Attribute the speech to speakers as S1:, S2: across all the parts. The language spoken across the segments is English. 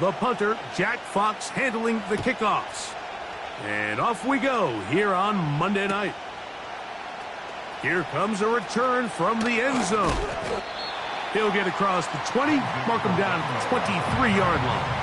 S1: The punter, Jack Fox, handling the kickoffs. And off we go here on Monday night. Here comes a return from the end zone. He'll get across the 20, mark him down at the 23-yard line.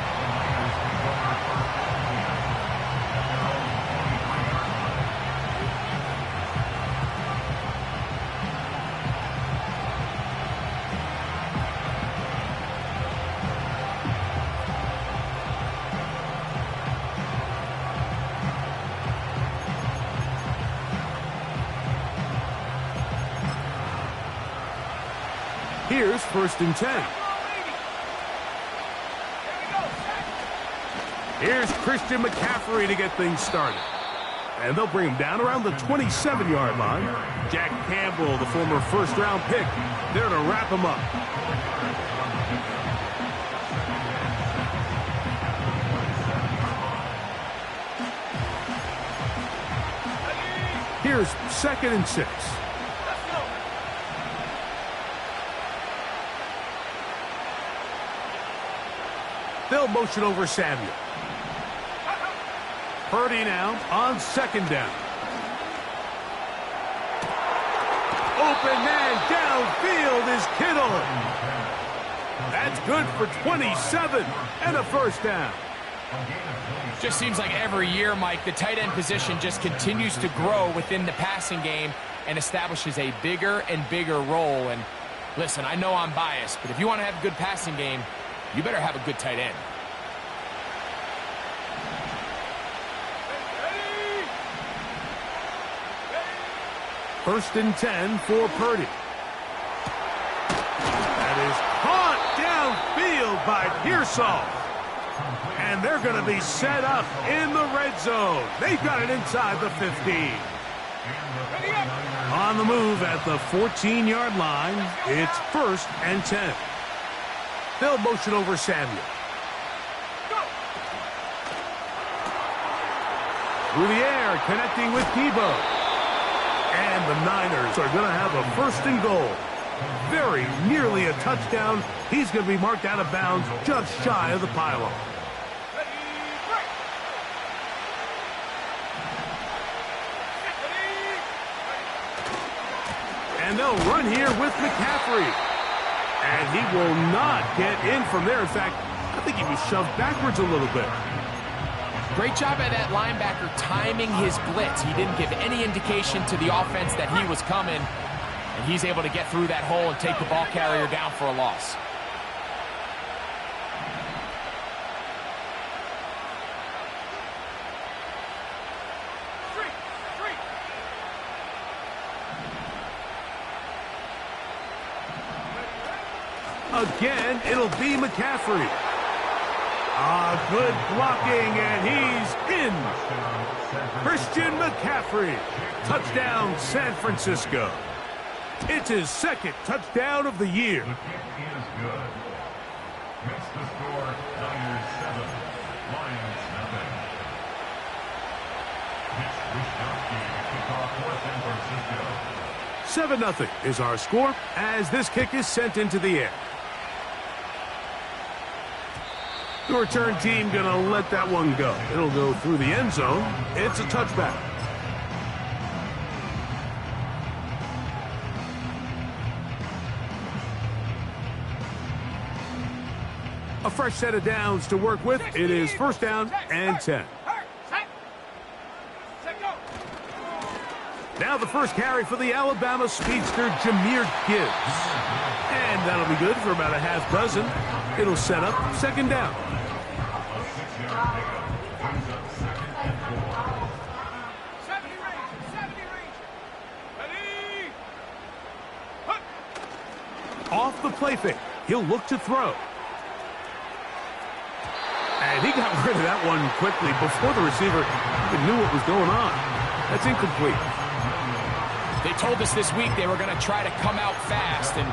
S1: Here's 1st and 10. Here's Christian McCaffrey to get things started. And they'll bring him down around the 27-yard line. Jack Campbell, the former first-round pick, there to wrap him up. Here's 2nd and 6. They'll motion over Samuel. Purdy now on 2nd down. Open man downfield is Kittle. That's good for 27 and a 1st down.
S2: Just seems like every year, Mike, the tight end position just continues to grow within the passing game and establishes a bigger and bigger role. And listen, I know I'm biased, but if you want to have a good passing game, you better have a good tight end.
S1: First and 10 for Purdy. That is caught downfield by Pearsall. And they're going to be set up in the red zone. They've got it inside the 15. On the move at the 14-yard line, it's 1st and 10. They'll motion over Samuel. Through the air, connecting with Debo. And the Niners are going to have a 1st and goal. Very nearly a touchdown. He's going to be marked out of bounds just shy of the pylon. And they'll run here with McCaffrey. And he will not get in from there. In fact, I think he was shoved backwards a little bit.
S2: Great job by that linebacker timing his blitz. He didn't give any indication to the offense that he was coming. And he's able to get through that hole and take the ball carrier down for a loss.
S1: Again, it'll be McCaffrey. Good blocking, and he's in. Christian McCaffrey. Touchdown, San Francisco. It's his 2nd touchdown of the year.
S3: Makes the score Niners 7, Lions nothing. Kickoff for San Francisco.
S1: 7-0 is our score as this kick is sent into the air. The return team going to let that one go. It'll go through the end zone. It's a touchback. A fresh set of downs to work with. It is 1st down and 10. Now the first carry for the Alabama speedster, Jahmyr Gibbs. And that'll be good for about a half dozen. It'll set up 2nd down. Off the play fake. He'll look to throw. And he got rid of that one quickly before the receiver even knew what was going on. That's incomplete.
S2: They told us this week they were going to try to come out fast, and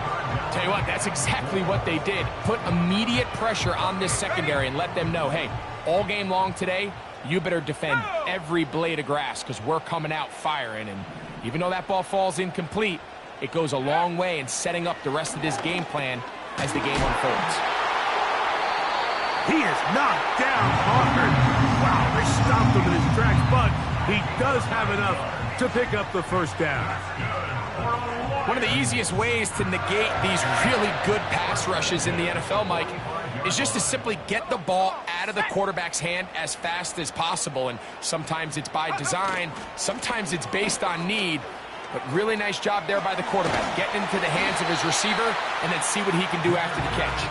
S2: tell you what, that's exactly what they did. Put immediate pressure on this secondary and let them know, hey, all game long today, you better defend every blade of grass because we're coming out firing. And even though that ball falls incomplete, it goes a long way in setting up the rest of this game plan as the game unfolds.
S1: He is knocked down hard. Wow, they stopped him in his tracks, but he does have enough to pick up the first down.
S2: One of the easiest ways to negate these really good pass rushes in the NFL, Mike, is just to simply get the ball out of the quarterback's hand as fast as possible. And sometimes it's by design, sometimes it's based on need. But really nice job there by the quarterback, getting into the hands of his receiver and then see what he can do after the catch.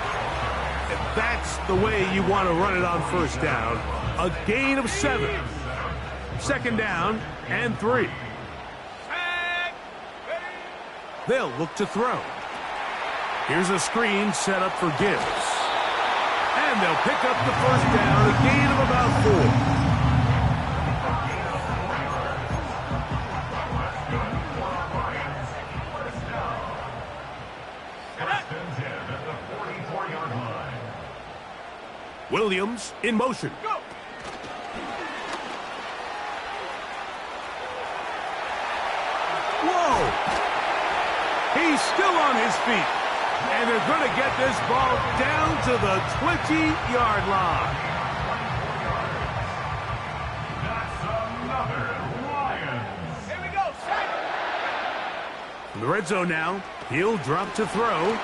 S1: And that's the way you want to run it on first down. A gain of 7. Second down and 3. They'll look to throw. Here's a screen set up for Gibbs. And they'll pick up the first down, a gain of about 4. Williams in motion. Go. Whoa! He's still on his feet. And they're going to get this ball down to the 20-yard line.
S3: That's another Lions.
S4: Here we go, set.
S1: In the red zone now, he'll drop to throw.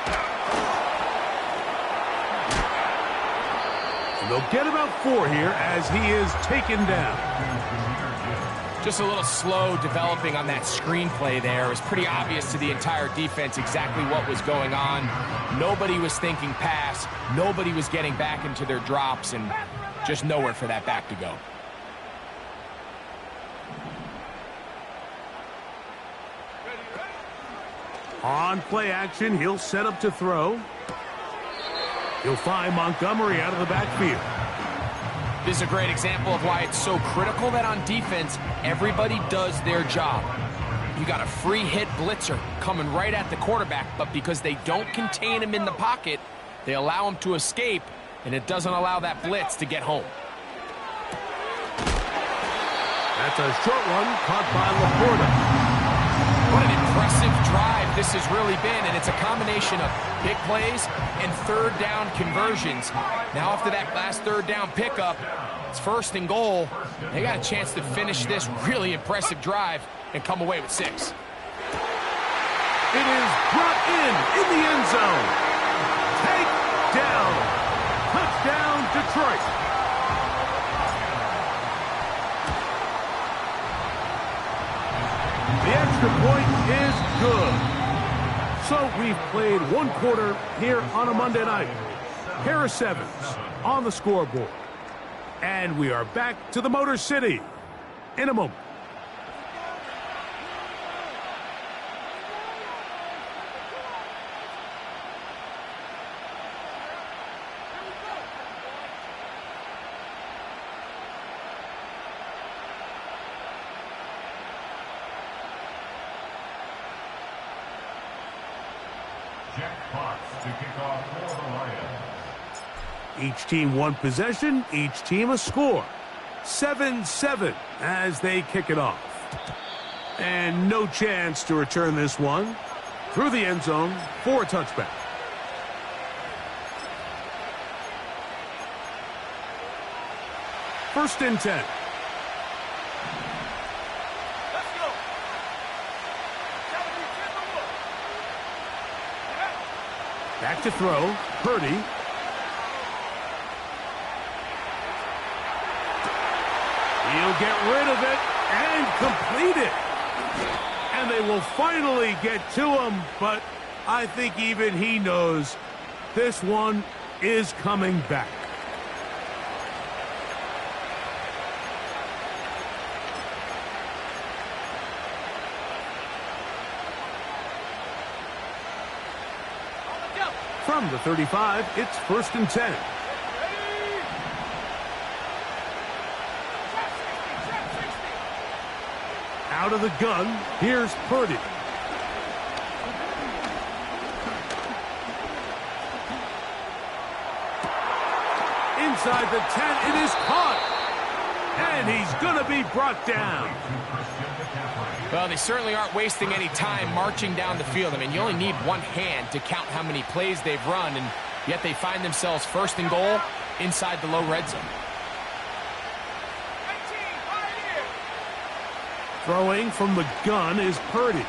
S1: And they'll get about 4 here as he is taken down.
S2: Just a little slow developing on that screenplay there. It was pretty obvious to the entire defense exactly what was going on. Nobody was thinking pass. Nobody was getting back into their drops, and just nowhere for that back to go.
S1: On play action, he'll set up to throw. He'll find Montgomery out of the backfield.
S2: This is a great example of why it's so critical that on defense, everybody does their job. You got a free hit blitzer coming right at the quarterback, but because they don't contain him in the pocket, they allow him to escape, and it doesn't allow that blitz to get home.
S1: That's a short one caught by Laporta.
S2: What an impressive drive this has really been, and it's a combination of big plays and third down conversions. Now after that last third down pickup, it's 1st and goal. They got a chance to finish this really impressive drive and come away with 6.
S1: It is brought in the end zone. Take down. Touchdown, Detroit. The extra point is good. So we've played 1 quarter here on a Monday night. Harris Evans on the scoreboard. And we are back to the Motor City in a moment.
S3: Jack Fox to kick off for the Lions.
S1: Each team 1 possession, each team a score. 7-7 as they kick it off. And no chance to return this one. Through the end zone for a touchback. First and 10.
S4: Let's go.
S1: Back to throw. Purdy. He'll get rid of it and complete it. And they will finally get to him, but I think even he knows this one is coming back. From the 35, it's 1st and 10. Out of the gun, here's Purdy. Inside the 10, it is caught. And he's going to be brought down.
S2: Well, they certainly aren't wasting any time marching down the field. I mean, you only need one hand to count how many plays they've run, and yet they find themselves 1st and goal inside the low red zone.
S4: 19, right here.
S1: Throwing from the gun is Purdy.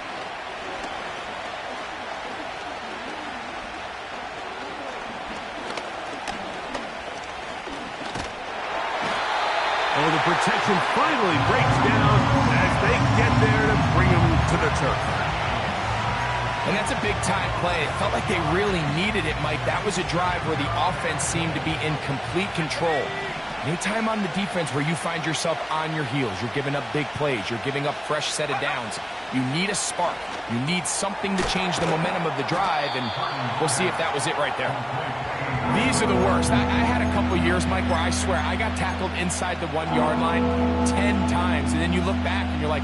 S1: Oh, the protection finally breaks down as they get there to bring him to the turf.
S2: And that's a big-time play. It felt like they really needed it, Mike. That was a drive where the offense seemed to be in complete control. Anytime on the defense where you find yourself on your heels, you're giving up big plays, you're giving up fresh set of downs, you need a spark. You need something to change the momentum of the drive, and we'll see if that was it right there. These are the worst. I had a couple years, Mike, where I swear I got tackled inside the 1-yard line 10 times, and then you look back and you're like,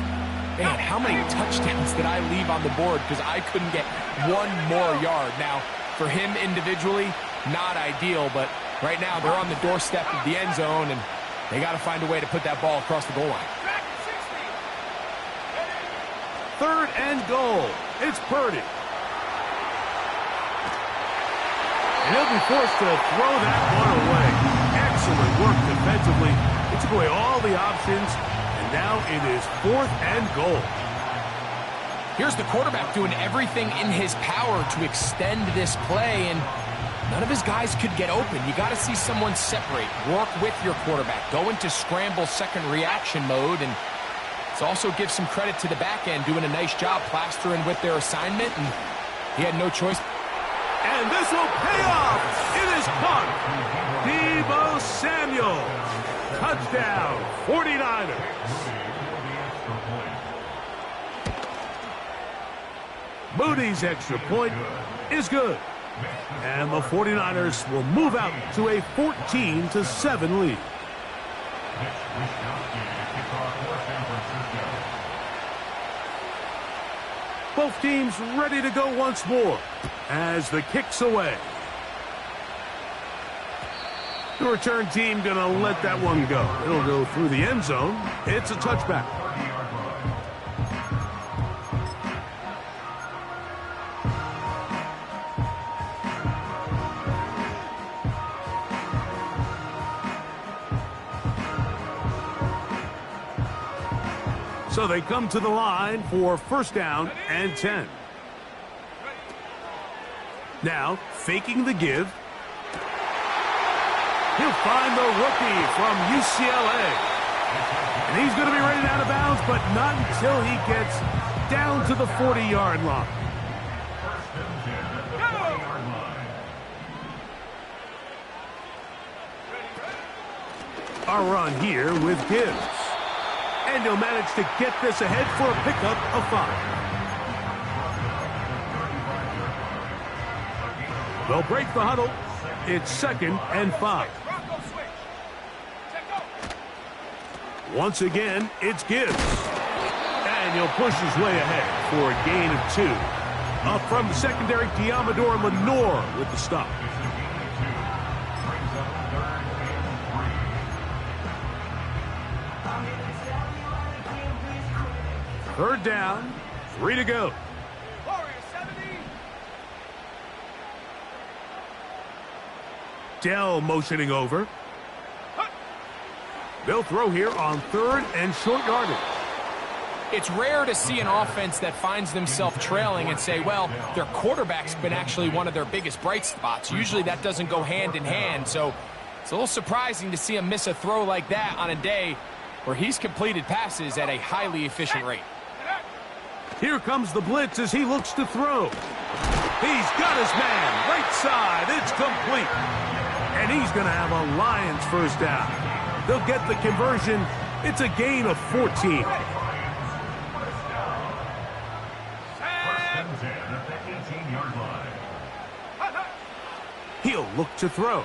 S2: man, how many touchdowns did I leave on the board because I couldn't get one more yard? Now, for him individually, not ideal, but right now they're on the doorstep of the end zone, and they got to find a way to put that ball across the goal line.
S1: 3rd and goal. It's Purdy. And he'll be forced to throw that one away. Excellent work defensively. It took away all the options, and now it is 4th and goal.
S2: Here's the quarterback doing everything in his power to extend this play, and none of his guys could get open. You got to see someone separate, work with your quarterback, go into scramble second reaction mode, and it also gives some credit to the back end doing a nice job plastering with their assignment, and he had no choice.
S1: And this will pay off. It is caught. Deebo Samuel. Touchdown, 49ers. Moody's extra point is good. And the 49ers will move out to a 14-7 lead. Both teams ready to go once more as the kick's away. The return team going to let that one go. It'll go through the end zone. It's a touchback. So they come to the line for 1st down and 10. Now, faking the give. He'll find the rookie from UCLA. And he's going to be ready out of bounds, but not until he gets down to the 40-yard line. A run here with Gibbs. And he'll manage to get this ahead for a pickup of 5. They'll break the huddle. It's 2nd and 5. Once again, it's Gibbs. And he'll push his way ahead for a gain of 2. Up from the secondary, Diamador Lenore with the stop. Third down, 3 to go. Dell motioning over. They'll throw here on 3rd and short yardage.
S2: It's rare to see an offense that finds themselves trailing and say, well, their quarterback's been actually one of their biggest bright spots. Usually that doesn't go hand in hand, so it's a little surprising to see him miss a throw like that on a day where he's completed passes at a highly efficient rate.
S1: Here comes the blitz as he looks to throw. He's got his man, right side, it's complete. And he's going to have a Lions 1st down. They'll get the conversion. It's a gain of 14. He'll look to throw.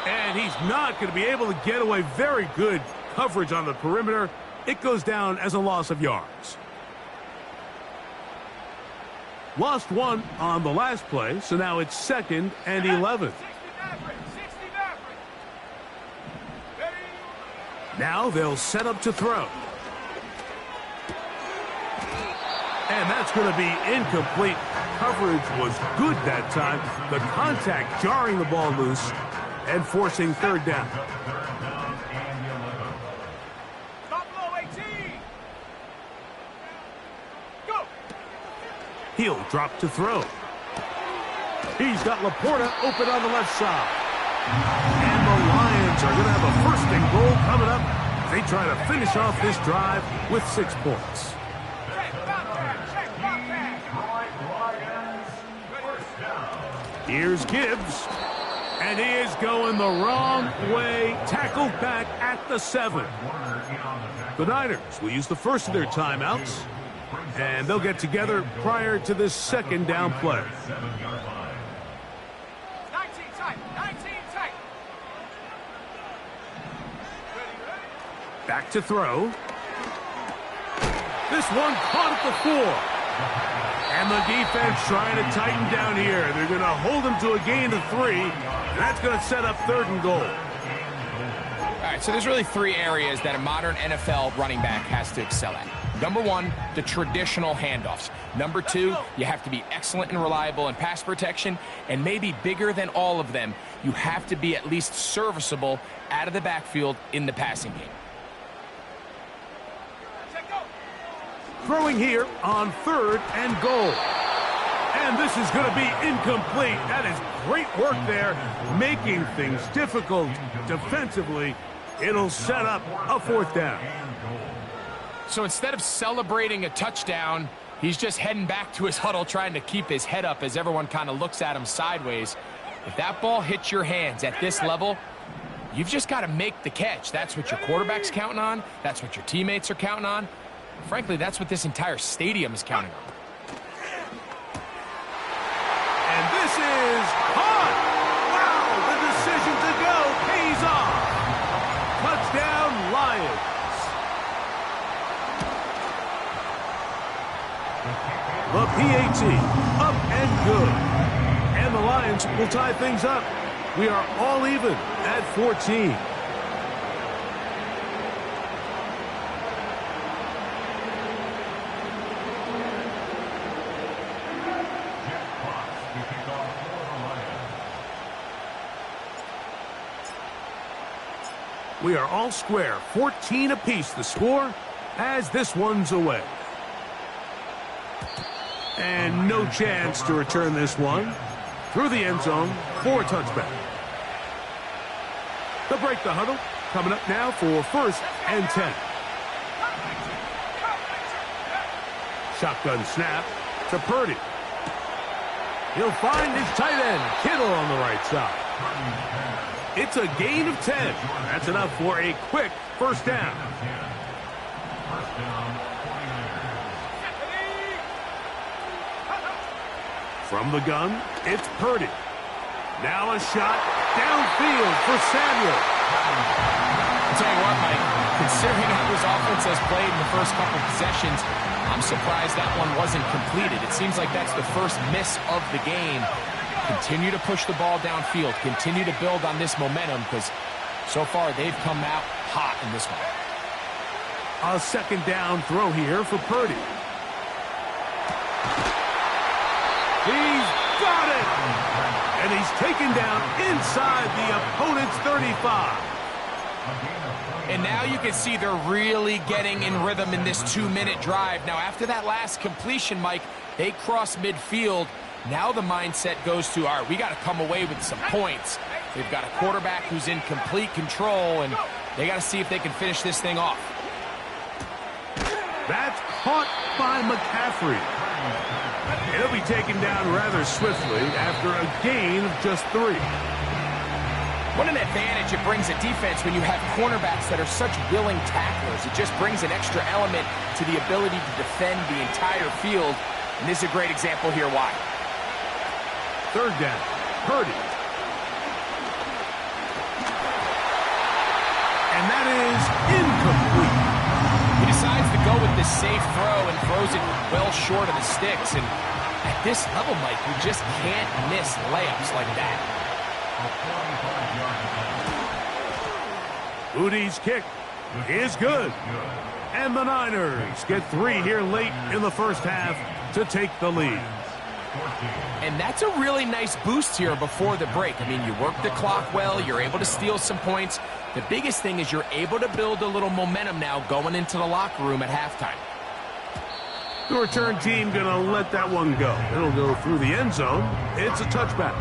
S1: And he's not going to be able to get away. Very good coverage on the perimeter. It goes down as a loss of yards. Lost 1 on the last play, so now it's 2nd and 11. Now they'll set up to throw. And that's going to be incomplete. Coverage was good that time. The contact jarring the ball loose and forcing third down.
S4: Stop low, 18. Go.
S1: He'll drop to throw. He's got Laporta open on the left side. And the Lions are going to have a first and goal coming up. They try to finish off this drive with 6 points. Here's Gibbs. And he is going the wrong way. Tackled back at the 7. The Niners will use the first of their timeouts. And they'll get together prior to this second down play.
S4: 19 tight. 19 tight.
S1: Back to throw. This one caught at the 4. And the defense trying to tighten down here. They're going to hold him to a gain of 3. And that's going to set up 3rd and goal.
S2: All right, so there's really 3 areas that a modern NFL running back has to excel at. Number 1, the traditional handoffs. Number 2, you have to be excellent and reliable in pass protection. And maybe bigger than all of them, you have to be at least serviceable out of the backfield in the passing game.
S1: Throwing here on 3rd and goal. And this is going to be incomplete. That is great work there, making things difficult defensively. It'll set up a 4th down.
S2: So instead of celebrating a touchdown, he's just heading back to his huddle trying to keep his head up as everyone kind of looks at him sideways. If that ball hits your hands at this level, you've just got to make the catch. That's what your quarterback's counting on. That's what your teammates are counting on. Frankly, that's what this entire stadium is counting on.
S1: And this is caught. Wow, the decision to go pays off. Touchdown, Lions. The PAT, up and good. And the Lions will tie things up. We are all even at 14. We are all square, 14 apiece the score as this one's away. And no chance to return this one through the end zone for a touchback. They'll break the huddle, coming up now for 1st and 10. Shotgun snap to Purdy. He'll find his tight end, Kittle, on the right side. It's a gain of 10. That's enough for a quick 1st down. From the gun, it's Purdy. Now a shot downfield for Samuel.
S2: I'll tell you what, Mike, considering how this offense has played in the first couple possessions, I'm surprised that one wasn't completed. It seems like that's the first miss of the game. Continue to push the ball downfield. Continue to build on this momentum because so far they've come out hot in this one.
S1: A 2nd down throw here for Purdy. He's got it! And he's taken down inside the opponent's 35.
S2: And now you can see they're really getting in rhythm in this 2-minute drive. Now, after that last completion, Mike, they cross midfield. Now the mindset goes to, all right, we got to come away with some points. They've got a quarterback who's in complete control, and they got to see if they can finish this thing off.
S1: That's caught by McCaffrey. He'll be taken down rather swiftly after a gain of just 3.
S2: What an advantage it brings a defense when you have cornerbacks that are such willing tacklers. It just brings an extra element to the ability to defend the entire field, and this is a great example here why.
S1: 3rd down, Purdy. And that is incomplete.
S2: He decides to go with this safe throw and throws it well short of the sticks. And at this level, Mike, you just can't miss layups like that.
S1: Udy's kick is good. And the Niners get 3 here late in the first half to take the lead.
S2: And that's a really nice boost here before the break. I mean, you work the clock well, you're able to steal some points. The biggest thing is you're able to build a little momentum now going into the locker room at halftime.
S1: The return team going to let that one go. It'll go through the end zone. It's a touchback.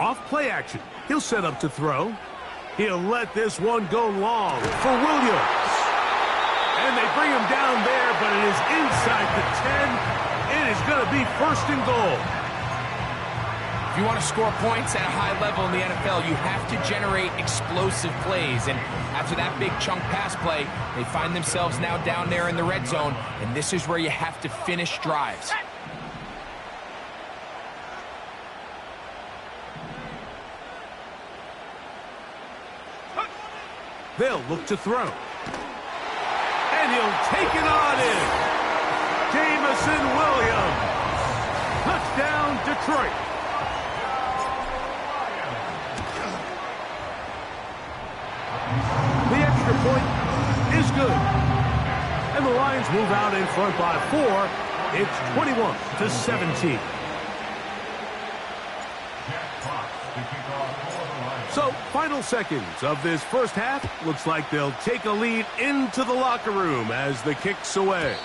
S1: Off play action. He'll set up to throw. He'll let this one go long for Williams. And they bring him down there, but it is inside the 10. It is going to be first and goal.
S2: If you want to score points at a high level in the NFL, you have to generate explosive plays. And after that big chunk pass play, they find themselves now down there in the red zone. And this is where you have to finish drives.
S1: They'll look to throw. And he'll take it on in. Jamison Williams. Touchdown, Detroit. The extra point is good. And the Lions move out in front by 4. It's 21-17. So, final seconds of this first half. Looks like they'll take a lead into the locker room as the kick's away.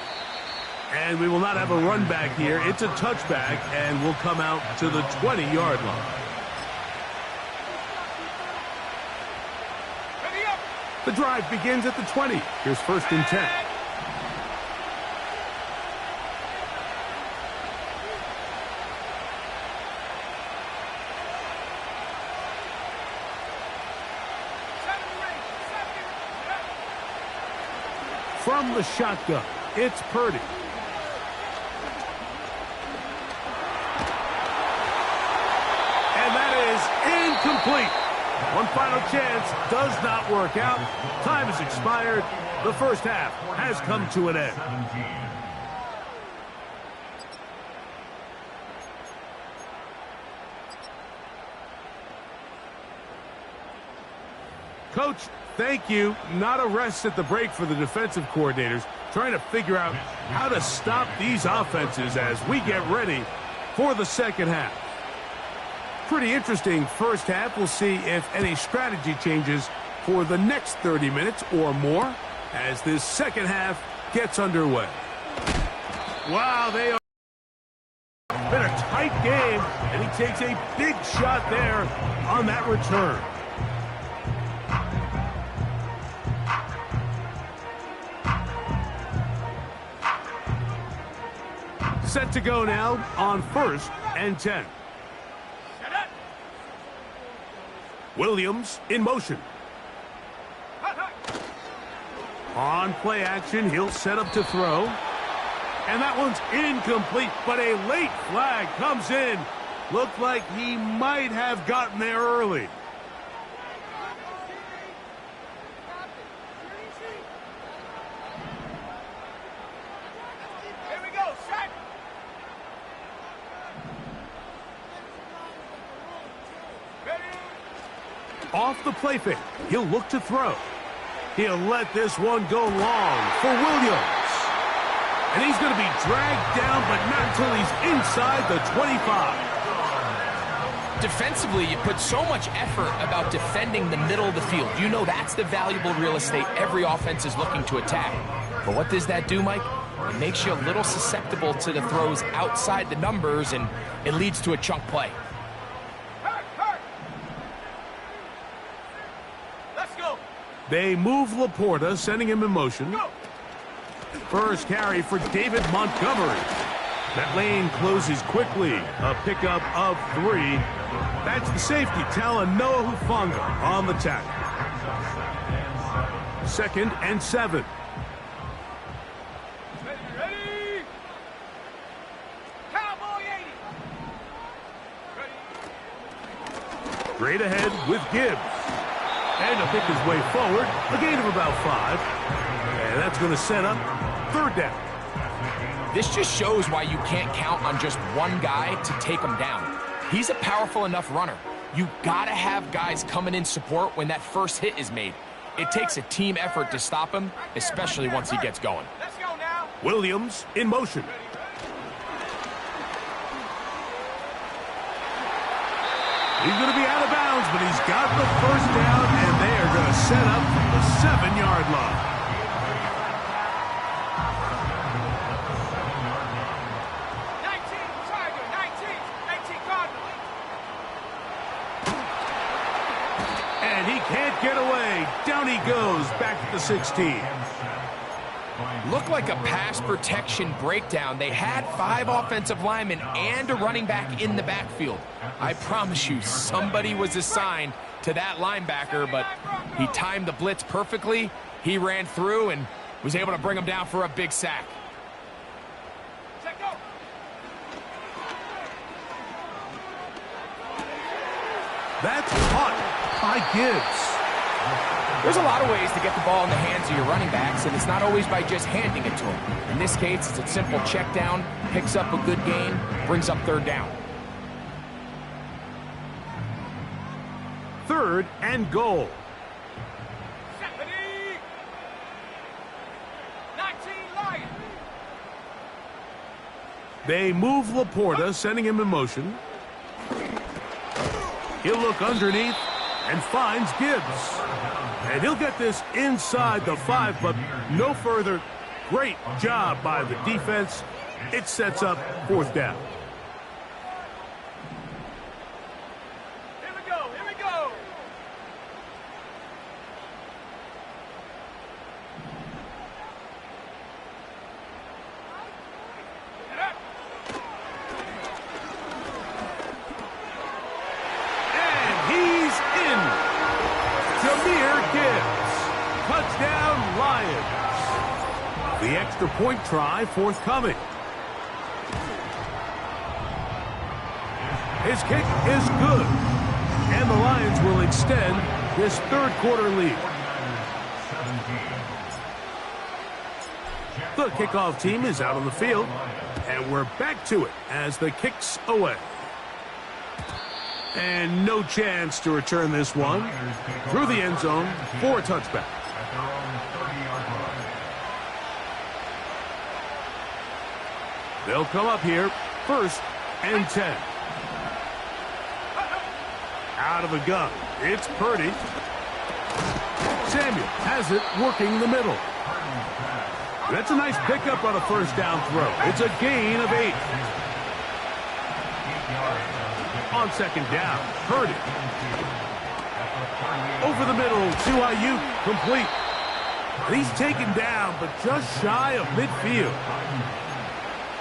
S1: And we will not have a run back here. It's a touchback, and we'll come out to the 20-yard line. The drive begins at the 20. Here's first and 10. From the shotgun, it's Purdy. And that is incomplete. One final chance does not work out. Time has expired. The first half has come to an end. Coach, thank you. Not a rest at the break for the defensive coordinators, trying to figure out how to stop these offenses as we get ready for the second half. Pretty interesting first half. We'll see if any strategy changes for the next 30 minutes or more as this second half gets underway. Wow, they are been a tight game, and he takes a big shot there on that return. Set to go now on first and 10. Williams in motion. On play action, he'll set up to throw. And that one's incomplete, but a late flag comes in. Looked like he might have gotten there early.
S4: Here we go, set.
S1: Off the play fake, he'll look to throw. He'll let this one go long for Williams. And he's going to be dragged down, but not until he's inside the 25.
S2: Defensively, you put so much effort about defending the middle of the field. You know that's the valuable real estate every offense is looking to attack. But what does that do, Mike? It makes you a little susceptible to the throws outside the numbers, and it leads to a chunk play.
S4: Let's go.
S1: They move Laporta, sending him in motion. First carry for David Montgomery. That lane closes quickly. A pickup of 3. That's the safety, Talanoa Hufanga on the tackle. 2nd and 7.
S4: Ready? Cowboy 80.
S1: Straight ahead with Gibbs. And to pick his way forward, a gain of about 5. And that's going to set up 3rd down.
S2: This just shows why you can't count on just one guy to take him down. He's a powerful enough runner. You gotta have guys coming in support when that first hit is made. It takes a team effort to stop him, especially once he gets going.
S4: Let's go now.
S1: Williams in motion. He's going to be out of bounds, but he's got the first down, and they are going to set up the 7-yard line. And he can't get away. Down he goes, back to the 16.
S2: Looked like a pass protection breakdown. They had 5 offensive linemen and a running back in the backfield. I promise you, somebody was assigned to that linebacker, but he timed the blitz perfectly. He ran through and was able to bring him down for a big sack.
S1: That's caught by Gibbs.
S2: There's a lot of ways to get the ball in the hands of your running backs, and it's not always by just handing it to them. In this case, it's a simple check down, picks up a good gain, brings up 3rd down.
S1: 3rd and goal.
S4: 19 Lions.
S1: They move Laporta, sending him in motion. He'll look underneath and finds Gibbs. And he'll get this inside the 5, but no further. Great job by the defense. It sets up 4th down.
S4: Here we go. Here we go.
S1: And he's in. Gibbs. Touchdown, Lions. The extra point try forthcoming. His kick is good. And the Lions will extend this 3rd quarter lead. The kickoff team is out on the field. And we're back to it as the kick's away. And no chance to return this one through the end zone for a touchback. They'll come up here, 1st and 10. Out of the gun, it's Purdy. Samuel has it working the middle. That's a nice pickup on a 1st down throw. It's a gain of 8. On 2nd down, Purdy. Over the middle to Ayuk, complete. And he's taken down, but just shy of midfield.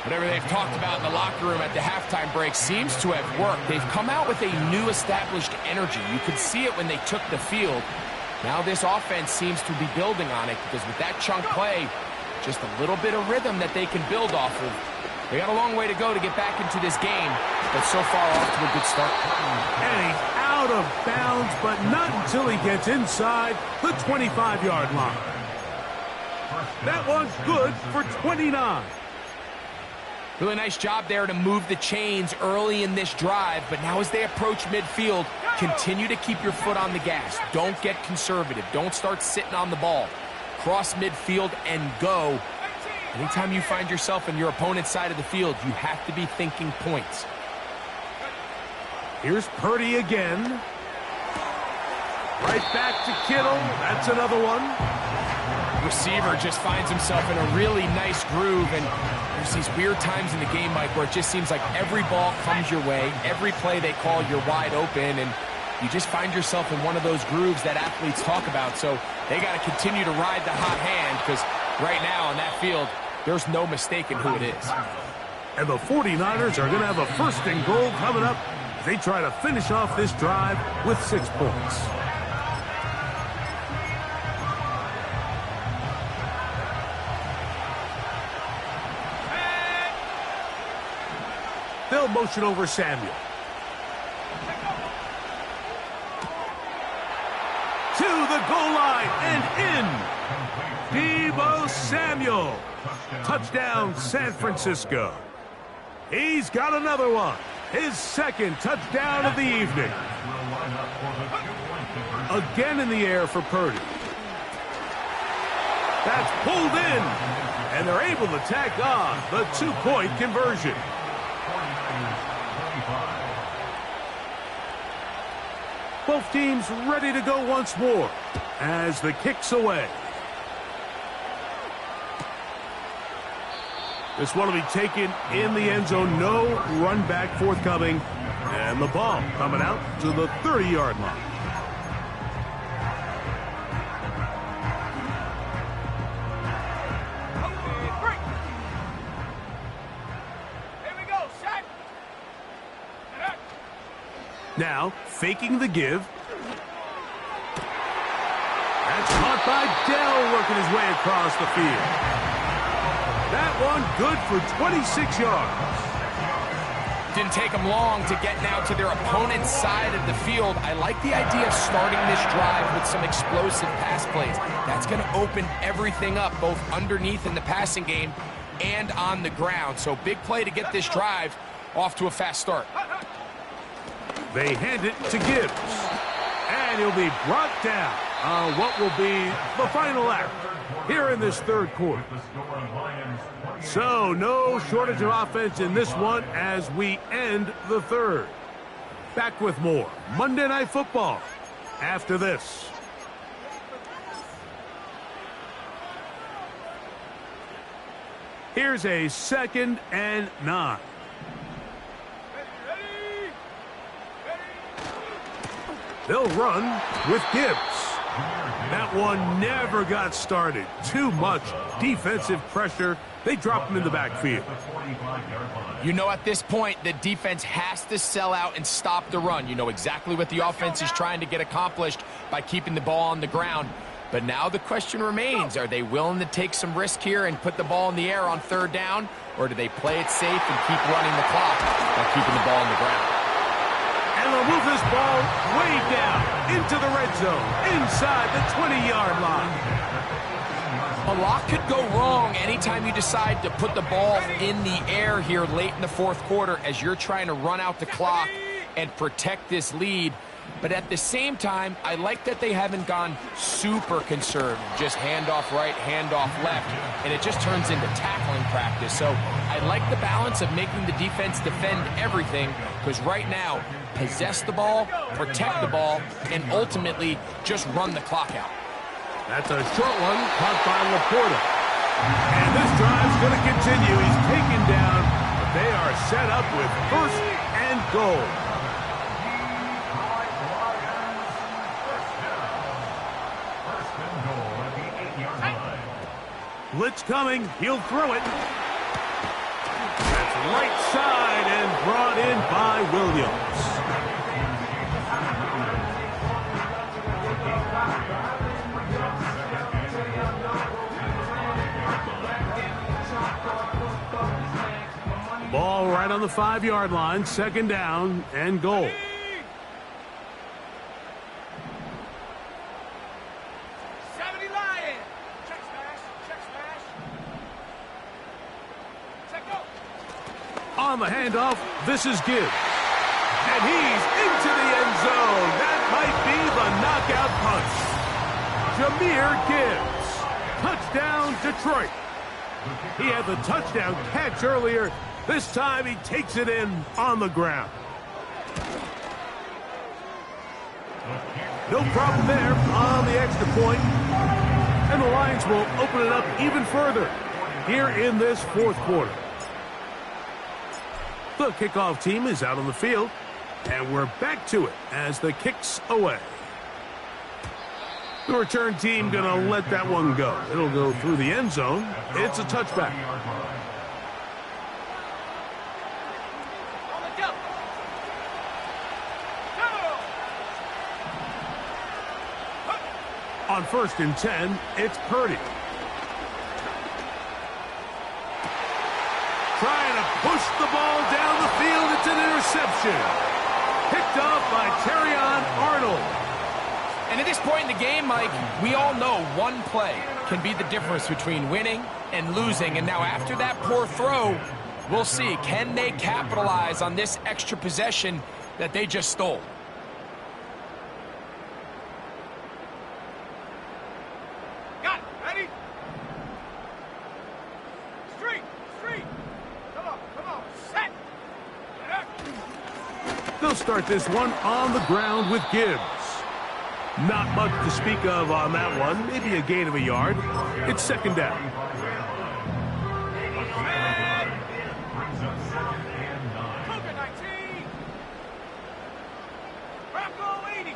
S2: Whatever they've talked about in the locker room at the halftime break seems to have worked. They've come out with a new established energy. You could see it when they took the field. Now this offense seems to be building on it because with that chunk play, just a little bit of rhythm that they can build off of. They got a long way to go to get back into this game, but so far off to a good start.
S1: And he's out of bounds, but not until he gets inside the 25-yard line. That one's good for 29.
S2: Really nice job there to move the chains early in this drive, but now as they approach midfield, continue to keep your foot on the gas. Don't get conservative. Don't start sitting on the ball. Cross midfield and go. Anytime you find yourself on your opponent's side of the field, you have to be thinking points.
S1: Here's Purdy again. Right back to Kittle. That's another one.
S2: Receiver just finds himself in a really nice groove, and there's these weird times in the game, Mike, where it just seems like every ball comes your way. Every play they call, you're wide open, and you just find yourself in one of those grooves that athletes talk about. So they got to continue to ride the hot hand because right now on that field, there's no mistaking who it is.
S1: And the 49ers are going to have a first and goal coming up. They try to finish off this drive with 6 points. They'll motion over Samuel. To the goal line and in. Deebo Samuel. Touchdown, San Francisco. He's got another one. His second touchdown of the evening. Again in the air for Purdy. That's pulled in. And they're able to tack on the 2-point conversion. Both teams ready to go once more as the kick's away. This one will be taken in the end zone. No run back forthcoming. And the ball coming out to the 30-yard line.
S4: Here we go, shot.
S1: Now, faking the give. That's caught by Dell, working his way across the field. That one good for 26 yards.
S2: Didn't take them long to get now to their opponent's side of the field. I like the idea of starting this drive with some explosive pass plays. That's going to open everything up, both underneath in the passing game and on the ground. So big play to get this drive off to a fast start.
S1: They hand it to Gibbs. And he'll be brought down on what will be the final act here in this third quarter. So no shortage of offense in this one as we end the third. Back with more Monday Night Football after this. Here's a 2nd and 9. They'll run with Gibbs. That one never got started. Too much defensive pressure. They drop him in the backfield.
S2: You know, at this point, the defense has to sell out and stop the run. You know exactly what the offense is trying to get accomplished by keeping the ball on the ground. But now the question remains, are they willing to take some risk here and put the ball in the air on 3rd down? Or do they play it safe and keep running the clock by keeping the ball on the ground?
S1: And they'll move this ball way down into the red zone, inside the 20-yard line.
S2: A lot could go wrong anytime you decide to put the ball in the air here late in the 4th quarter as you're trying to run out the clock and protect this lead. But at the same time, I like that they haven't gone super conservative, just handoff right, handoff left, and it just turns into tackling practice. So I like the balance of making the defense defend everything, because right now, possess the ball, protect the ball, and ultimately just run the clock out.
S1: That's a short one caught by Laporta. And this drive's going to continue. He's taken down, but they are set up with 1st and goal. Blitz coming. He'll throw it. That's right side and brought in by Williams. Ball right on the 5-yard line. 2nd down and goal. On the handoff, this is Gibbs. And he's into the end zone. That might be the knockout punch. Jameer Gibbs. Touchdown, Detroit. He had the touchdown catch earlier. This time he takes it in on the ground. No problem there on the extra point. And the Lions will open it up even further here in this 4th quarter. The kickoff team is out on the field, and we're back to it as the kick's away. The return team going to let that one go. It'll go through the end zone. It's a touchback. On 1st and 10, it's Purdy. Trying to push the ball down the field. It's an interception. Picked up by Terrion Arnold.
S2: And at this point in the game, Mike, we all know one play can be the difference between winning and losing. And now after that poor throw, we'll see, can they capitalize on this extra possession that they just stole?
S4: Got it. Ready? Street. Come on. Set.
S1: They'll start this one on the ground with Gibbs. Not much to speak of on that one. Maybe a gain of a yard. It's 2nd down.
S4: Cougar 19. Bronco 80.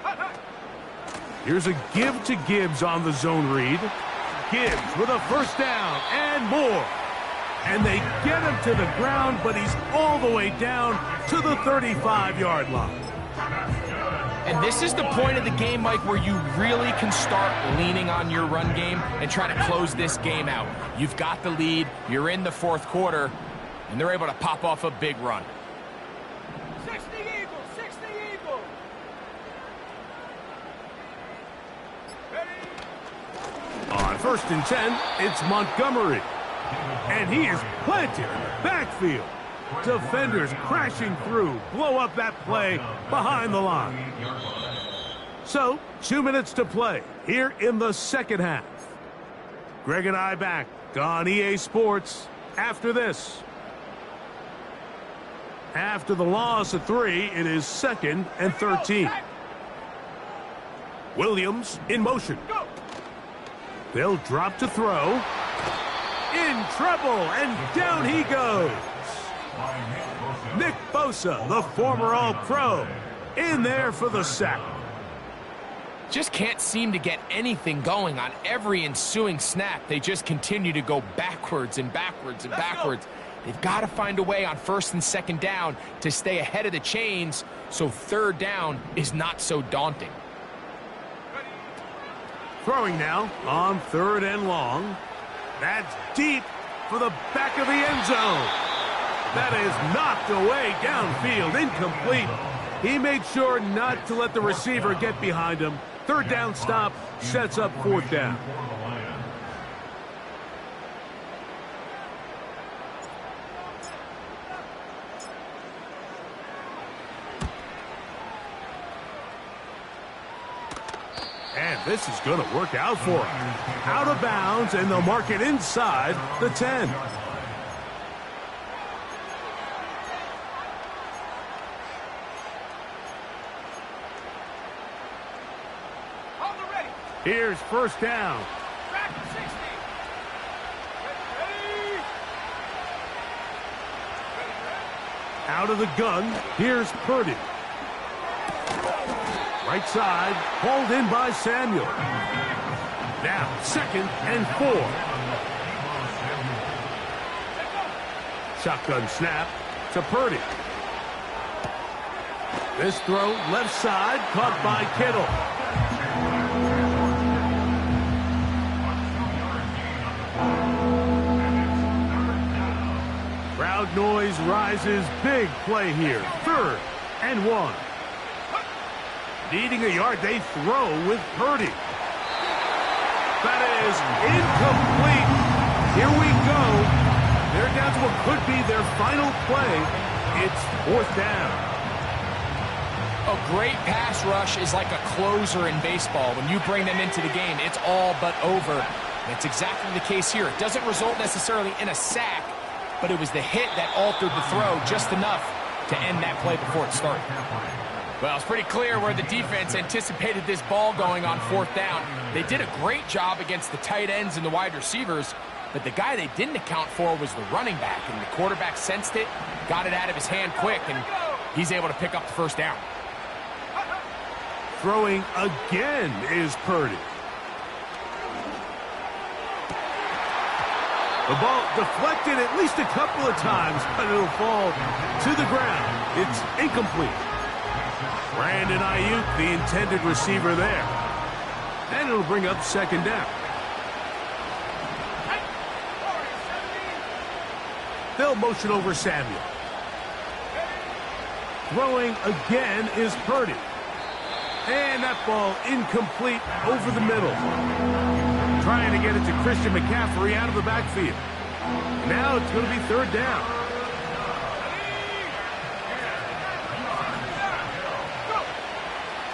S4: Hut.
S1: Here's a give to Gibbs on the zone read. Gibbs with a 1st down and more. And they get him to the ground, but he's all the way down to the 35-yard line.
S2: And this is the point of the game, Mike, where you really can start leaning on your run game and try to close this game out. You've got the lead, you're in the 4th quarter, and they're able to pop off a big run.
S4: 60 Eagles. Ready?
S1: On 1st and 10, it's Montgomery. And he is planted in the backfield. Defenders crashing through, blow up that play behind the line. So, 2 minutes to play here in the 2nd half. Greg and I back on EA Sports after this. After the loss of 3, it is 2nd and 13. Williams in motion. They'll drop to throw. In trouble, and down he goes. Nick Bosa, the former All-Pro, in there for the sack.
S2: Just can't seem to get anything going on every ensuing snap. They just continue to go backwards and backwards and backwards. They've got to find a way on 1st and 2nd down to stay ahead of the chains so 3rd down is not so daunting.
S1: Throwing now on 3rd and long. That's deep for the back of the end zone. That is knocked away downfield, incomplete. He made sure not to let the receiver get behind him. 3rd down stop sets up 4th down. And this is going to work out for him. Out of bounds, and they'll mark it inside the 10. Here's 1st down.
S4: Back to 60. Ready?
S1: Out of the gun, here's Purdy. Right side, hauled in by Samuel. Now, 2nd and 4. Shotgun snap to Purdy. This throw left side, caught by Kittle. Crowd noise rises. Big play here. 3rd and 1. Needing a yard, they throw with Purdy. That is incomplete. Here we go. They're down to what could be their final play. It's 4th down.
S2: A great pass rush is like a closer in baseball. When you bring them into the game, it's all but over. That's exactly the case here. It doesn't result necessarily in a sack, but it was the hit that altered the throw just enough to end that play before it started. Well, it's pretty clear where the defense anticipated this ball going on 4th down. They did a great job against the tight ends and the wide receivers, but the guy they didn't account for was the running back, and the quarterback sensed it, got it out of his hand quick, and he's able to pick up the 1st down.
S1: Throwing again is Purdy. The ball deflected at least a couple of times, but it'll fall to the ground. It's incomplete. Brandon Ayuk, the intended receiver there. And it'll bring up second down. They'll motion over Samuel. Throwing again is Purdy. And that ball incomplete over the middle. Trying to get it to Christian McCaffrey out of the backfield. Now it's going to be third down.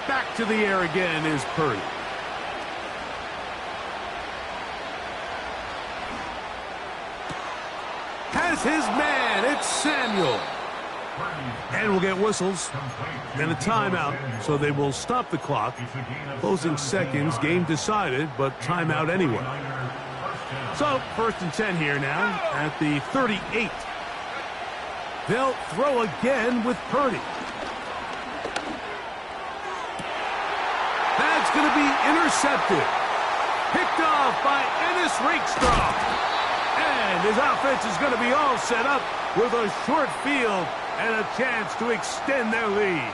S1: Back to the air again is Purdy. Has his man. It's Samuel. And we'll get whistles and a timeout, so they will stop the clock. Closing seconds, game decided, but timeout anyway. So, 1st and 10 here now at the 38. They'll throw again with Purdy. That's going to be intercepted. Picked off by Ennis Rakestraw. And his offense is going to be all set up with a short field and a chance to extend their lead.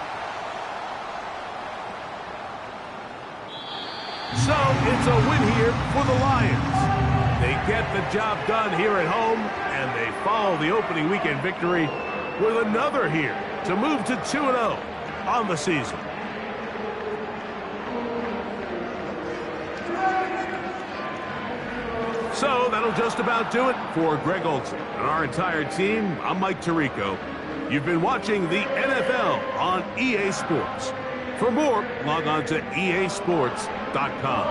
S1: So it's a win here for the Lions. They get the job done here at home, and they follow the opening weekend victory with another here to move to 2-0 on the season. So that'll just about do it for Greg Olson and our entire team. I'm Mike Tirico. You've been watching the NFL on EA Sports. For more, log on to easports.com.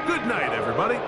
S1: Good night, everybody.